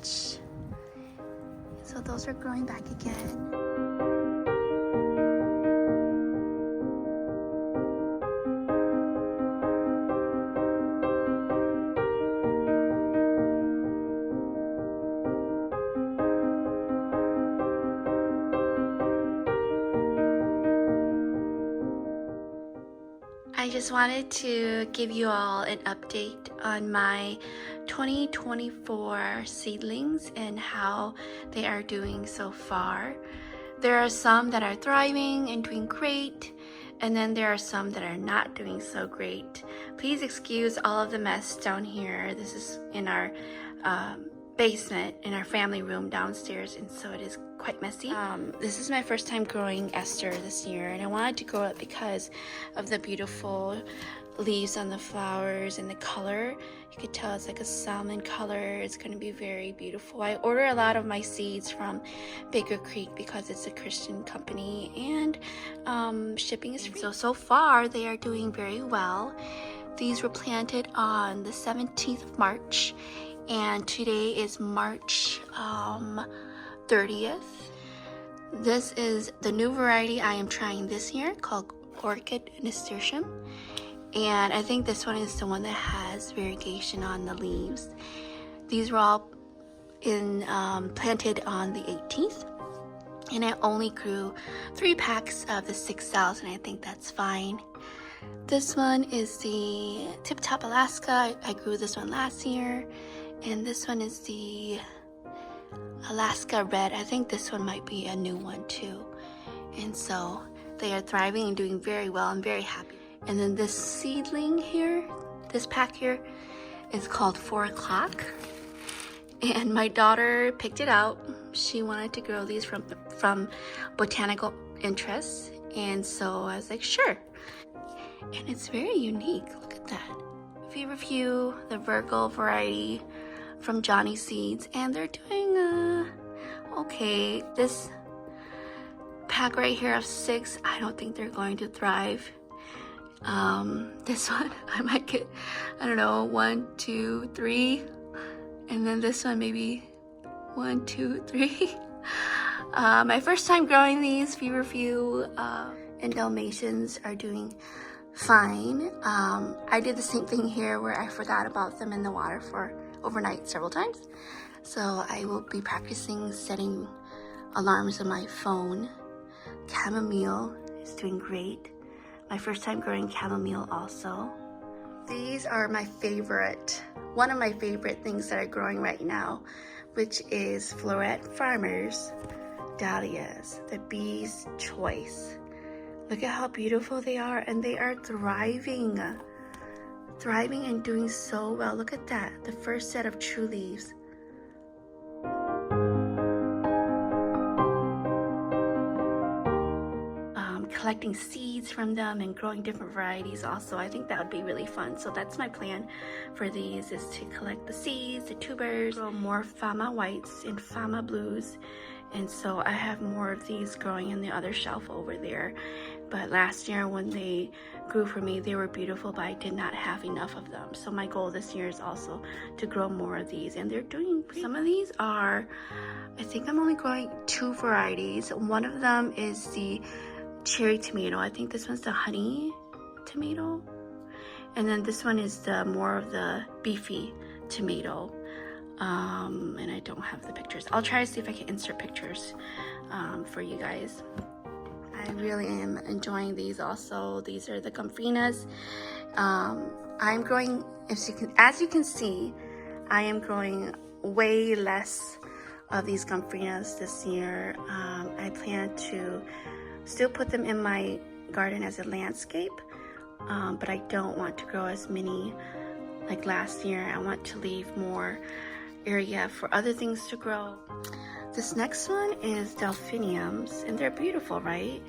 much. So those are growing back again. I just wanted to give you all an update on my 2024 seedlings and how they are doing so far. There are some that are thriving and doing great, and then there are some that are not doing so great. Please excuse all of the mess down here. This is in our basement, in our family room downstairs, and so it is quite messy. This is my first time growing Esther this year, and I wanted to grow it because of the beautiful leaves on the flowers and the color. You could tell it's like a salmon color. It's going to be very beautiful. I order a lot of my seeds from Baker Creek because it's a Christian company, and shipping is free. So far they are doing very well. These were planted on the 17th of March, and today is March 30th. This is the new variety I am trying this year called Orchid Nasturtium, and I think this one is the one that has variegation on the leaves. These were all planted on the 18th, and I only grew 3 packs of the 6,000. I think that's fine. This one is the Tip Top Alaska. I grew this one last year, and this one is the Alaska Red. I think this one might be a new one too. And so they are thriving and doing very well. I'm very happy. And then this seedling here, this pack here, is called 4 o'clock. And my daughter picked it out. She wanted to grow these from botanical interests. And so I was like, sure. And it's very unique. Look at that. Feverfew, the Virgo variety from Johnny Seeds, and they're doing okay. This pack right here of 6, I don't think they're going to thrive. This one I might get, I don't know, 1, 2, 3, and then this one maybe 1, 2, 3. My first time growing these. Feverfew and Dalmatians are doing fine. I did the same thing here where I forgot about them in the water for overnight several times. So I will be practicing setting alarms on my phone. Chamomile is doing great. My first time growing chamomile also. These are my favorite, one of my favorite things that are growing right now, which is Floret Farmers Dahlias, the bee's choice. Look at how beautiful they are, and they are thriving and doing so well. Look at that, the first set of true leaves. Collecting seeds from them and growing different varieties also. I think that would be really fun. So that's my plan for these, is to collect the seeds, the tubers, grow more Fama whites and Fama blues. And so I have more of these growing in the other shelf over there. But last year when they grew for me, they were beautiful, but I did not have enough of them. So my goal this year is also to grow more of these. And they're doing, some of these are, I think I'm only growing 2 varieties. One of them is the cherry tomato. I think this one's the honey tomato. And then this one is the more of the beefy tomato. And I don't have the pictures. I'll try to see if I can insert pictures for you guys. I really am enjoying these also. These are the Comfrinas. I'm growing, as you can see, I am growing way less of these Comfrinas this year. I plan to still put them in my garden as a landscape, but I don't want to grow as many like last year. I want to leave more area for other things to grow. This next one is delphiniums, and they're beautiful, right?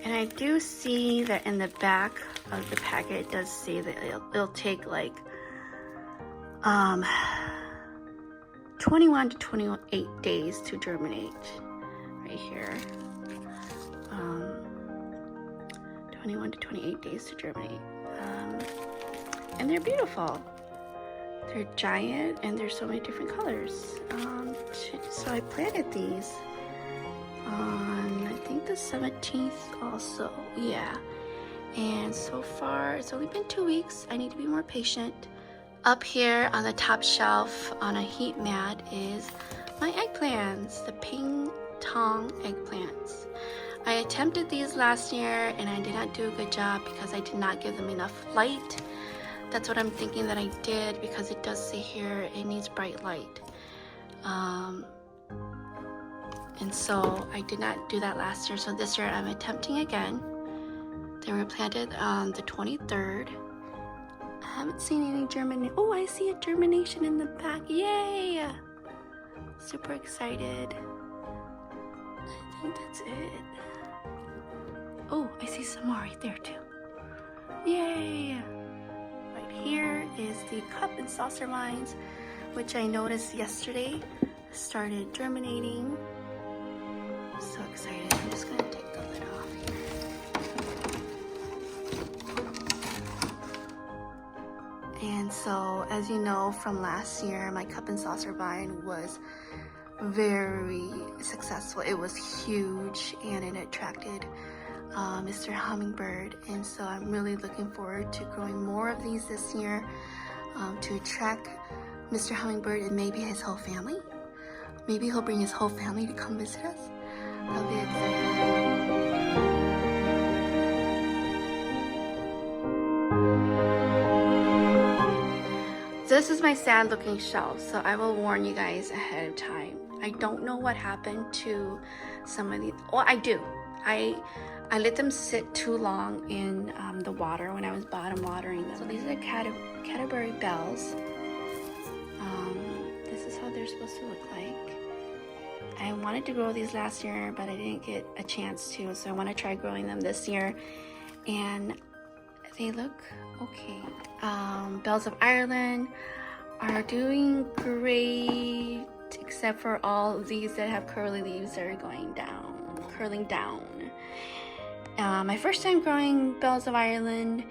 And I do see that in the back of the packet it does say that it'll take like 21 to 28 days to germinate. Right here, 21 to 28 days to germinate, and they're beautiful. They're giant and there's so many different colors. So I planted these on, I think, the 17th also. Yeah. And so far, it's only been 2 weeks. I need to be more patient. Up here on the top shelf on a heat mat is my eggplants, the ping tong eggplants. I attempted these last year and I did not do a good job because I did not give them enough light. That's what I'm thinking that I did, because it does say here it needs bright light. And so I did not do that last year. So this year I'm attempting again. They were planted on the 23rd. I haven't seen any germination. Oh, I see a germination in the back. Yay! Super excited. I think that's it. Oh, I see some more right there too. Yay! Here is the cup and saucer vines, which I noticed yesterday started germinating. So excited. I'm just gonna take the lid off here. And so, as you know from last year, my cup and saucer vine was very successful. It was huge and it attracted Mr. Hummingbird, and so I'm really looking forward to growing more of these this year to attract Mr. Hummingbird and maybe his whole family. Maybe he'll bring his whole family to come visit us. That'll be exciting. This is my sad looking shelf, so I will warn you guys ahead of time. I don't know what happened to some of these. Well, I do. I let them sit too long in the water when I was bottom watering them. So these are the Canterbury bells. This is how they're supposed to look like. I wanted to grow these last year, but I didn't get a chance to, so I want to try growing them this year. And they look okay. Bells of Ireland are doing great, except for all of these that have curly leaves that are going down, curling down. My first time growing Bells of Ireland,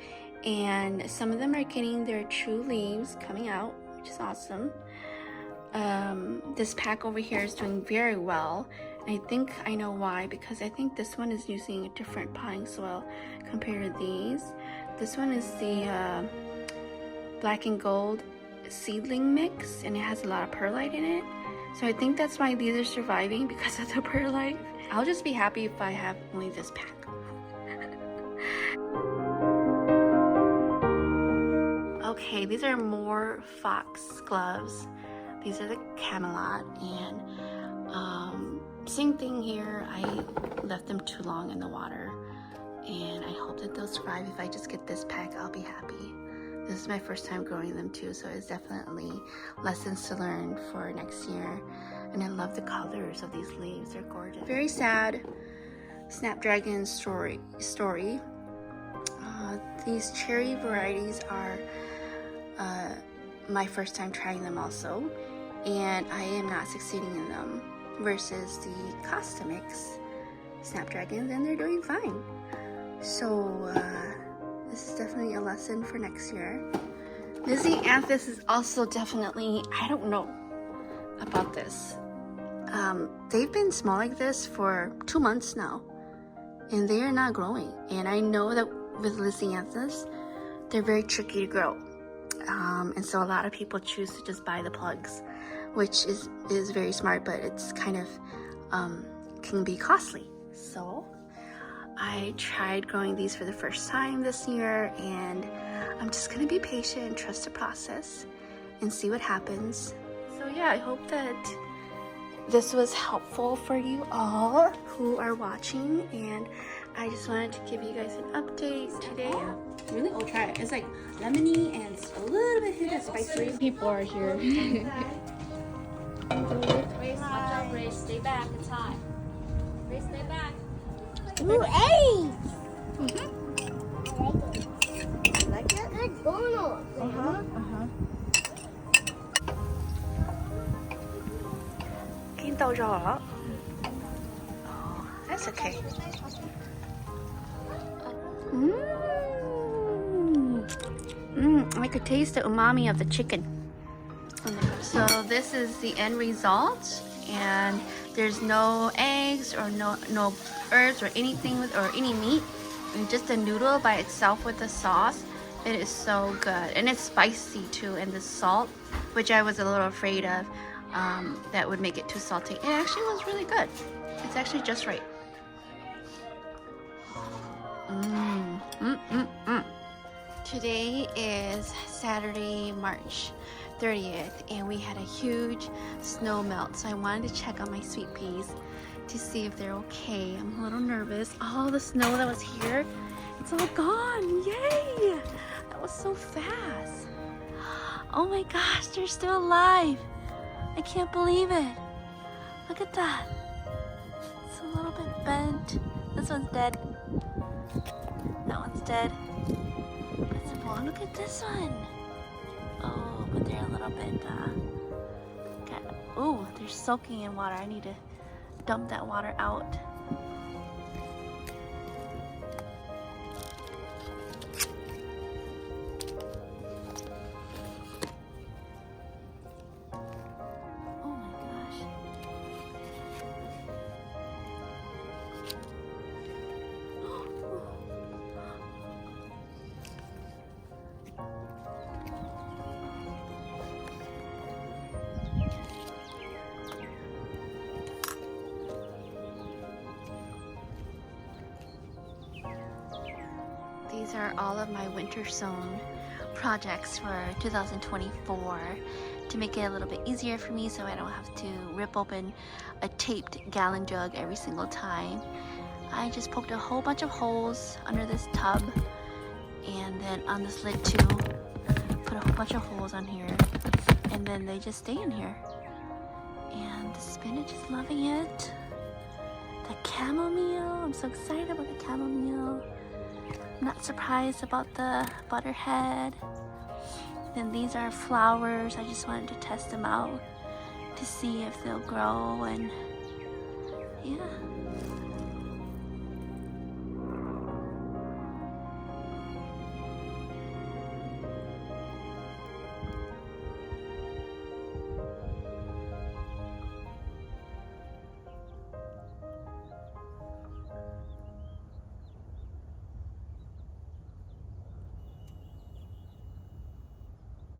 and some of them are getting their true leaves coming out, which is awesome. This pack over here is doing very well. And I think I know why, because I think this one is using a different potting soil compared to these. This one is the black and gold seedling mix, and it has a lot of perlite in it. So I think that's why these are surviving, because of the perlite. I'll just be happy if I have only this pack. Okay, these are more fox gloves. These are the Camelot, and same thing here. I left them too long in the water, and I hope that they'll survive. If I just get this pack, I'll be happy. This is my first time growing them too, so it's definitely lessons to learn for next year. And I love the colors of these leaves. They're gorgeous. Very sad Snapdragon story. These cherry varieties are my first time trying them also, and I am not succeeding in them versus the Costa Mix Snapdragons, and they're doing fine. So this is definitely a lesson for next year. Lizzie Anthus is also definitely, I don't know about this. They've been small like this for 2 months now, and they are not growing. And I know that with Lizzie Anthus, they're very tricky to grow. And so a lot of people choose to just buy the plugs, which is very smart, but it's kind of can be costly. So I tried growing these for the first time this year, and I'm just gonna be patient and trust the process and see what happens. So yeah, I hope that this was helpful for you all who are watching, and I just wanted to give you guys an update today. Really? Oh, try it. It's like lemony and a little bit hit of spicy. People are here. Grace, watch out, Grace. Stay back. It's hot. Grace, stay back. Ooh, hey! Like it? Good donut. Oh, that's okay. I could taste the umami of the chicken. So this is the end result, and there's no eggs or no herbs or anything with or any meat, and just a noodle by itself with the sauce. It is so good, and it's spicy too, and the salt, which I was a little afraid of, that would make it too salty. It actually was really good. It's actually just right. Today is Saturday, March 30th, and we had a huge snow melt, so I wanted to check on my sweet peas to see if they're okay. I'm a little nervous. All the snow that was here, it's all gone. Yay! That was so fast. Oh my gosh, they're still alive. I can't believe it. Look at that. It's a little bit bent. This one's dead. That one's dead. Oh, look at this one. Oh, but they're a little bit, oh, they're soaking in water. I need to dump that water out. Oh my gosh. These are all of my winter sown projects for 2024 to make it a little bit easier for me so I don't have to rip open a taped gallon jug every single time. I just poked a whole bunch of holes under this tub, and then on this lid too, put a whole bunch of holes on here, and then they just stay in here. And the spinach is loving it. The chamomile, I'm so excited about the chamomile. I'm not surprised about the butterhead. Then these are flowers. I just wanted to test them out to see if they'll grow, and yeah.